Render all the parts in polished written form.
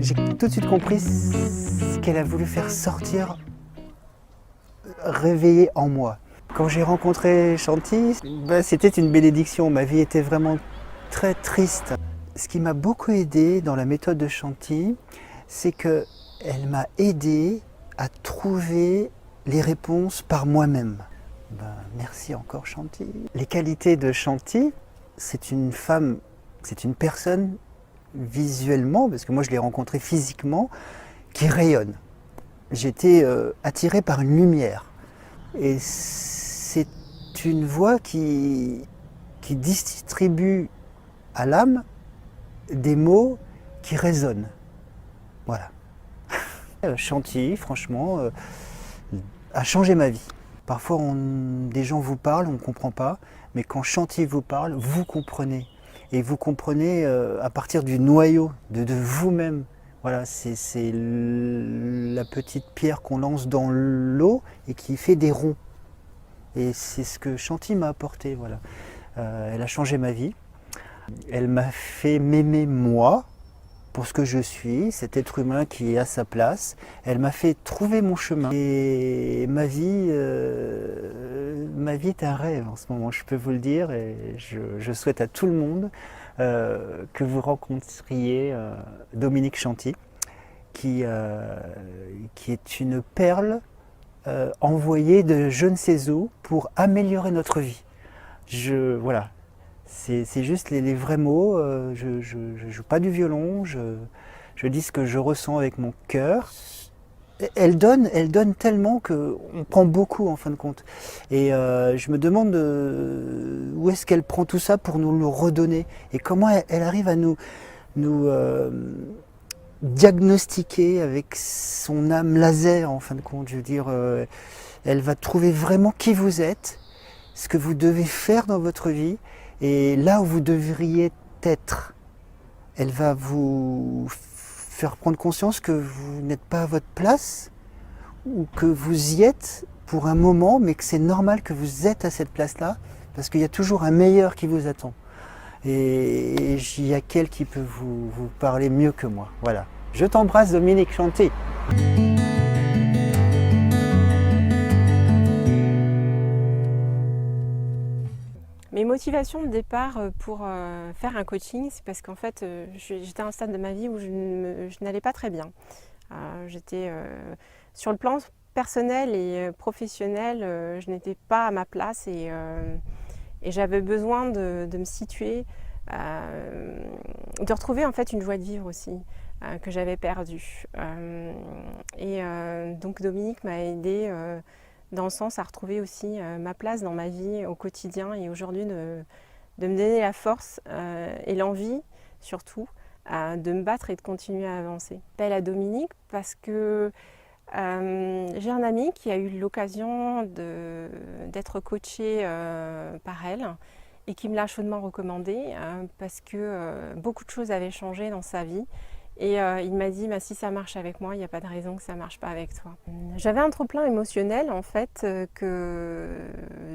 J'ai tout de suite compris ce qu'elle a voulu faire sortir, réveiller en moi. Quand j'ai rencontré Chanty, c'était une bénédiction. Ma vie était vraiment très triste. Ce qui m'a beaucoup aidé dans la méthode de Chanty, c'est qu'elle m'a aidé à trouver les réponses par moi-même. Merci encore Chanty. Les qualités de Chanty, c'est une femme, c'est une personne visuellement, parce que moi je l'ai rencontrée physiquement, qui rayonne. J'étais attiré par une lumière. Et c'est une voix qui distribue à l'âme des mots qui résonnent. Voilà. Chanty, franchement, a changé ma vie. Parfois, des gens vous parlent, on ne comprend pas, mais quand Chanty vous parle, vous comprenez. Et vous comprenez à partir du noyau de vous-même. Voilà, c'est la petite pierre qu'on lance dans l'eau et qui fait des ronds. Et c'est ce que Chanty m'a apporté. Voilà. Elle a changé ma vie. Elle m'a fait m'aimer moi, pour ce que je suis, cet être humain qui est à sa place. Elle m'a fait trouver mon chemin. Et ma vie est un rêve en ce moment, je peux vous le dire. Et je souhaite à tout le monde que vous rencontriez Dominique Chanty, qui est une perle envoyée de je ne sais où pour améliorer notre vie. Voilà. C'est juste les vrais mots, je ne joue pas du violon, je dis ce que je ressens avec mon cœur. Elle donne tellement qu'on prend beaucoup en fin de compte. Et je me demande où est-ce qu'elle prend tout ça pour nous le redonner. Et comment elle arrive à nous diagnostiquer avec son âme laser en fin de compte. Je veux dire, elle va trouver vraiment qui vous êtes, ce que vous devez faire dans votre vie. Et là où vous devriez être, elle va vous faire prendre conscience que vous n'êtes pas à votre place ou que vous y êtes pour un moment, mais que c'est normal que vous êtes à cette place-là parce qu'il y a toujours un meilleur qui vous attend. Et il y a qu'elle qui peut vous parler mieux que moi. Voilà. Je t'embrasse, Dominique Chanty. Mes motivations de départ pour faire un coaching, c'est parce qu'en fait, j'étais à un stade de ma vie où je n'allais pas très bien. J'étais sur le plan personnel et professionnel, je n'étais pas à ma place et j'avais besoin de me situer, de retrouver en fait une joie de vivre aussi que j'avais perdue. Donc Dominique m'a aidée dans le sens à retrouver aussi ma place dans ma vie au quotidien et aujourd'hui de me donner la force et l'envie surtout de me battre et de continuer à avancer. Appelle à Dominique parce que j'ai un ami qui a eu l'occasion d'être coaché par elle et qui me l'a chaudement recommandé parce que beaucoup de choses avaient changé dans sa vie. Et il m'a dit si ça marche avec moi, il n'y a pas de raison que ça ne marche pas avec toi. J'avais un trop-plein émotionnel en fait que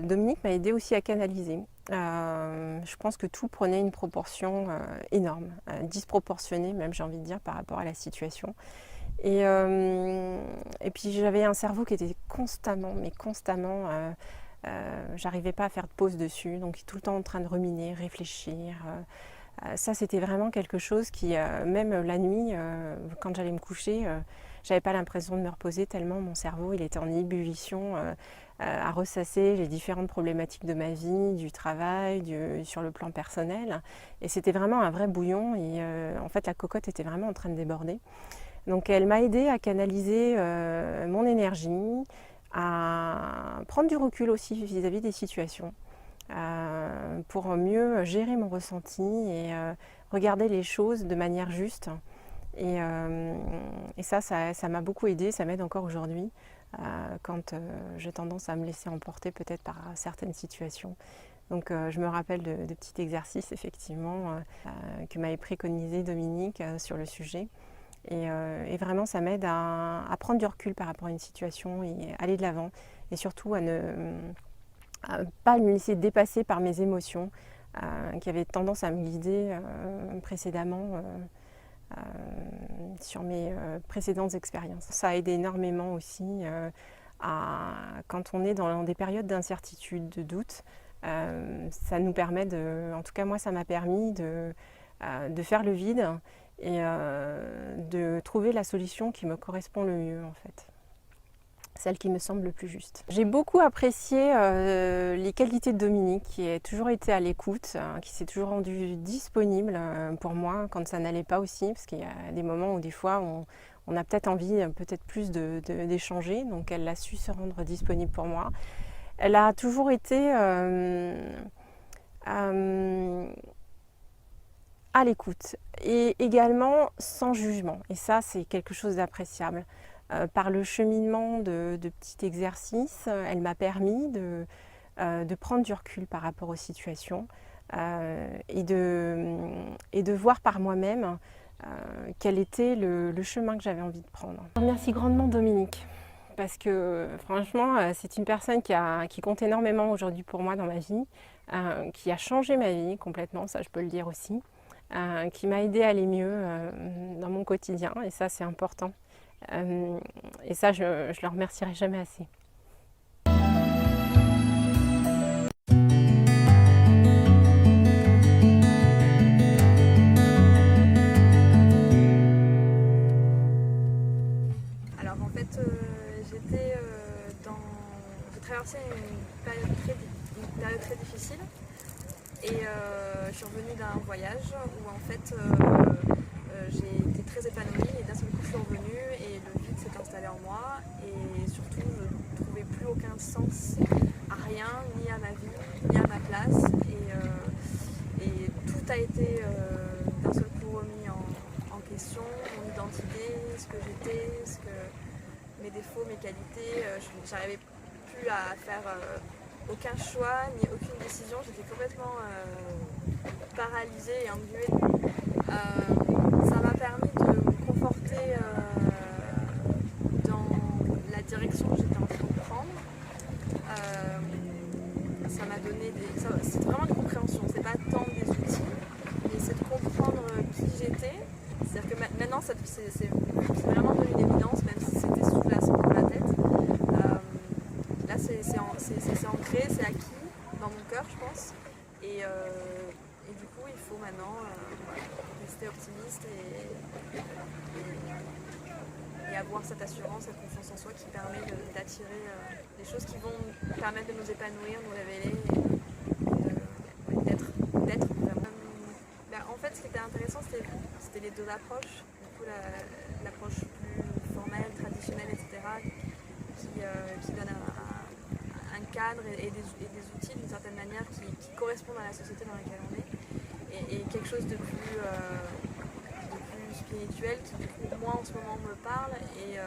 Dominique m'a aidé aussi à canaliser. Je pense que tout prenait une proportion énorme, disproportionnée même j'ai envie de dire par rapport à la situation. Et puis j'avais un cerveau qui était constamment, j'arrivais pas à faire de pause dessus, donc tout le temps en train de ruminer, réfléchir. Ça, c'était vraiment quelque chose qui, même la nuit, quand j'allais me coucher, j'avais pas l'impression de me reposer tellement mon cerveau, il était en ébullition à ressasser les différentes problématiques de ma vie, du travail, sur le plan personnel. Et c'était vraiment un vrai bouillon et en fait, la cocotte était vraiment en train de déborder. Donc, elle m'a aidée à canaliser mon énergie, à prendre du recul aussi vis-à-vis des situations. Pour mieux gérer mon ressenti et regarder les choses de manière juste. Et ça m'a beaucoup aidé, ça m'aide encore aujourd'hui quand j'ai tendance à me laisser emporter peut-être par certaines situations. Donc je me rappelle de petits exercices effectivement que m'avait préconisé Dominique sur le sujet. Et vraiment ça m'aide à prendre du recul par rapport à une situation et aller de l'avant. Et surtout à ne pas me laisser dépasser par mes émotions qui avaient tendance à me guider précédemment sur mes précédentes expériences. Ça aide énormément aussi quand on est dans des périodes d'incertitude, de doute. Ça nous permet en tout cas moi ça m'a permis de faire le vide et de trouver la solution qui me correspond le mieux en fait. Celle qui me semble le plus juste. J'ai beaucoup apprécié les qualités de Dominique, qui a toujours été à l'écoute, qui s'est toujours rendu disponible pour moi quand ça n'allait pas aussi, parce qu'il y a des moments où des fois on a peut-être envie peut-être plus d'échanger, donc elle a su se rendre disponible pour moi. Elle a toujours été à l'écoute et également sans jugement, et ça c'est quelque chose d'appréciable. Par le cheminement de petits exercices, elle m'a permis de prendre du recul par rapport aux situations et de voir par moi-même quel était le chemin que j'avais envie de prendre. Je remercie grandement Dominique parce que franchement, c'est une personne qui compte énormément aujourd'hui pour moi dans ma vie, qui a changé ma vie complètement, ça je peux le dire aussi, qui m'a aidée à aller mieux dans mon quotidien et ça c'est important. Et ça, je le remercierai jamais assez. Alors en fait, j'ai traversé une période très difficile et je suis revenue d'un voyage où en fait j'ai été très épanouie et d'un seul coup je suis revenue et le vide s'est installé en moi et surtout je ne trouvais plus aucun sens à rien, ni à ma vie, ni à ma place et tout a été d'un seul coup remis en question, mon identité, ce que j'étais, mes défauts, mes qualités, j'arrivais plus à faire aucun choix ni aucune décision, j'étais complètement paralysée et engluée. Ça m'a permis de me conforter dans la direction que j'étais en train de prendre. Ça m'a donné c'est vraiment une compréhension, c'est pas tant des outils, mais c'est de comprendre qui j'étais. C'est-à-dire que maintenant c'est vraiment devenu une évidence, même si c'était sous-jacent dans ma tête. Là c'est ancré, c'est acquis dans mon cœur je pense. Et du coup il faut maintenant rester optimiste et avoir cette assurance, cette confiance en soi qui permet d'attirer des choses qui vont permettre de nous épanouir, nous révéler et d'être vraiment. En fait ce qui était intéressant c'était les deux approches, du coup l'approche plus formelle, traditionnelle, etc. qui donne un cadre et des outils d'une certaine manière qui correspondent à la société dans laquelle on est et quelque chose de plus spirituel qui du coup moi en ce moment me parle et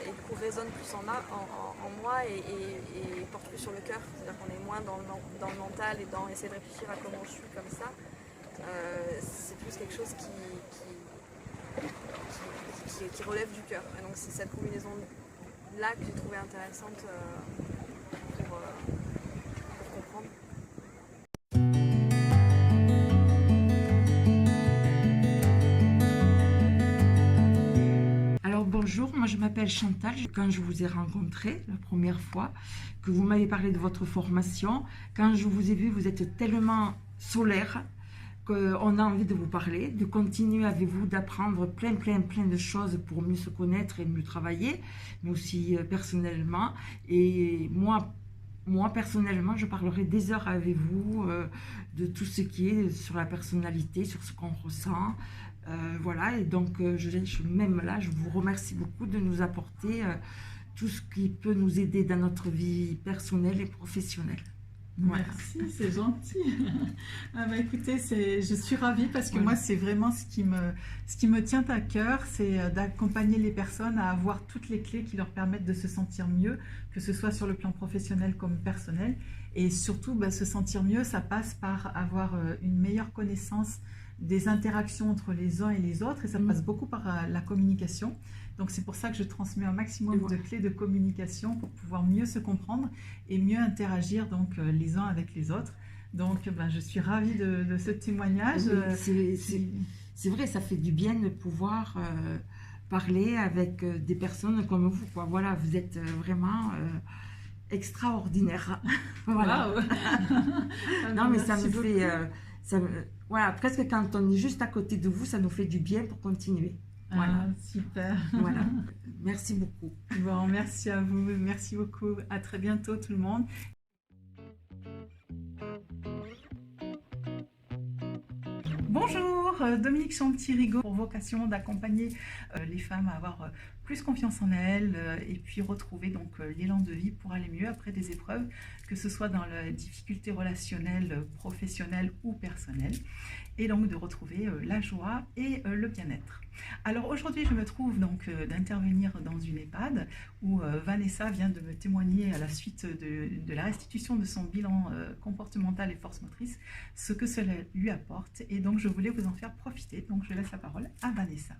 du coup résonne plus en moi et porte plus sur le cœur, c'est-à-dire qu'on est moins dans le mental et dans essayer de réfléchir à comment je suis comme ça. C'est plus quelque chose qui relève du cœur et donc c'est cette combinaison là que j'ai trouvé intéressante pour comprendre. Alors bonjour, moi je m'appelle Chantal. Quand je vous ai rencontré la première fois, que vous m'avez parlé de votre formation, quand je vous ai vu, vous êtes tellement solaire qu'on a envie de vous parler, de continuer avec vous, d'apprendre plein de choses pour mieux se connaître et mieux travailler, mais aussi personnellement. Et moi personnellement, je parlerai des heures avec vous de tout ce qui est sur la personnalité, sur ce qu'on ressent. Voilà, et donc même là, je vous remercie beaucoup de nous apporter tout ce qui peut nous aider dans notre vie personnelle et professionnelle. Voilà. Merci, c'est gentil. Écoutez, je suis ravie parce que moi, c'est vraiment ce qui me tient à cœur, c'est d'accompagner les personnes à avoir toutes les clés qui leur permettent de se sentir mieux, que ce soit sur le plan professionnel comme personnel. Et surtout, se sentir mieux, ça passe par avoir une meilleure connaissance des interactions entre les uns et les autres, et ça passe beaucoup par la communication. Donc c'est pour ça que je transmets un maximum de clés de communication pour pouvoir mieux se comprendre et mieux interagir donc les uns avec les autres. Donc je suis ravie de ce témoignage. c'est vrai, ça fait du bien de pouvoir parler avec des personnes comme vous, quoi. Voilà, vous êtes vraiment extraordinaire. Voilà. Waouh. Non, mais ça Merci me beaucoup. fait... voilà, presque quand on est juste à côté de vous, ça nous fait du bien pour continuer. Voilà. Ah, super. Voilà. Merci beaucoup. Bon, merci à vous, merci beaucoup. À très bientôt tout le monde. Bonjour, Dominique Chanty-Rigaud, pour vocation d'accompagner les femmes à avoir plus confiance en elles et puis retrouver donc l'élan de vie pour aller mieux après des épreuves, que ce soit dans la difficulté relationnelle, professionnelle ou personnelle, et donc de retrouver la joie et le bien-être. Alors aujourd'hui, je me trouve donc d'intervenir dans une EHPAD où Vanessa vient de me témoigner à la suite de la restitution de son bilan comportemental et force motrice, ce que cela lui apporte. Et donc je voulais vous en faire profiter. Donc je laisse la parole à Vanessa.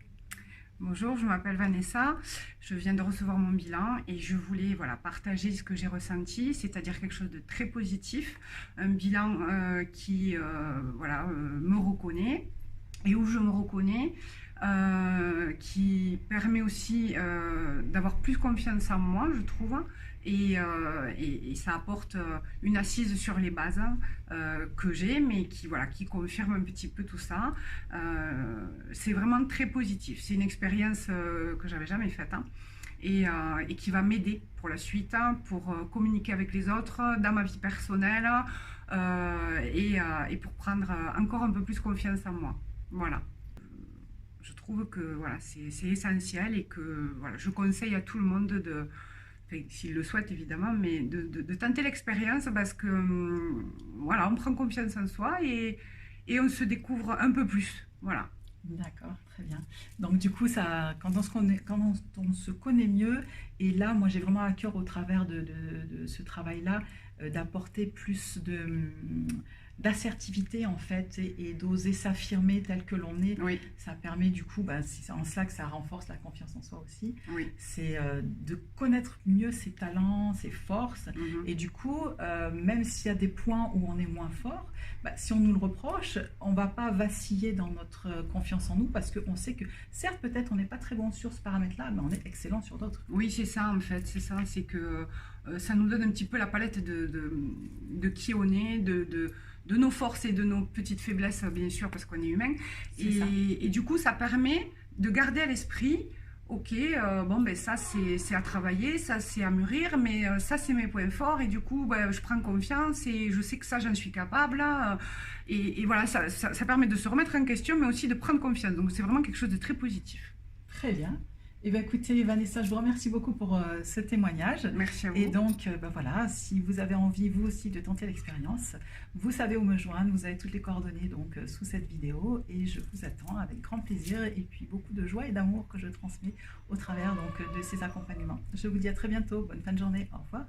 Bonjour, je m'appelle Vanessa, je viens de recevoir mon bilan et je voulais partager ce que j'ai ressenti, c'est-à-dire quelque chose de très positif, un bilan qui me reconnaît et où je me reconnais, qui permet aussi d'avoir plus confiance en moi, je trouve, et ça apporte une assise sur les bases que j'ai, mais qui confirme un petit peu tout ça. C'est vraiment très positif, c'est une expérience que j'avais jamais faite, hein, et qui va m'aider pour la suite, hein, pour communiquer avec les autres dans ma vie personnelle et pour prendre encore un peu plus confiance en moi. Voilà. Je trouve que c'est essentiel et que je conseille à tout le monde s'il le souhaite évidemment, mais de tenter l'expérience parce que on prend confiance en soi et on se découvre un peu plus. Voilà. D'accord, très bien. Donc du coup, quand on se connaît mieux, et là, moi j'ai vraiment à cœur au travers de ce travail-là, d'apporter plus d'assertivité en fait et d'oser s'affirmer tel que l'on est. Oui. Ça permet du coup, c'est en cela que ça renforce la confiance en soi aussi. Oui. C'est de connaître mieux ses talents, ses forces, et du coup, même s'il y a des points où on est moins fort, si on nous le reproche, on ne va pas vaciller dans notre confiance en nous parce qu'on sait que certes peut-être on n'est pas très bon sur ce paramètre-là, mais on est excellent sur d'autres. Oui, c'est ça en fait, c'est que ça nous donne un petit peu la palette de qui on est, de nos forces et de nos petites faiblesses, bien sûr, parce qu'on est humain. Et du coup, ça permet de garder à l'esprit, ok, ça c'est à travailler, ça c'est à mûrir, mais ça c'est mes points forts, et du coup, je prends confiance et je sais que ça, j'en suis capable. Et voilà, ça permet de se remettre en question, mais aussi de prendre confiance. Donc c'est vraiment quelque chose de très positif. Très bien. Eh bien, écoutez, Vanessa, je vous remercie beaucoup pour ce témoignage. Merci à vous. Et donc, voilà, si vous avez envie, vous aussi, de tenter l'expérience, vous savez où me joindre. Vous avez toutes les coordonnées donc sous cette vidéo. Et je vous attends avec grand plaisir et puis beaucoup de joie et d'amour que je transmets au travers donc, de ces accompagnements. Je vous dis à très bientôt. Bonne fin de journée. Au revoir.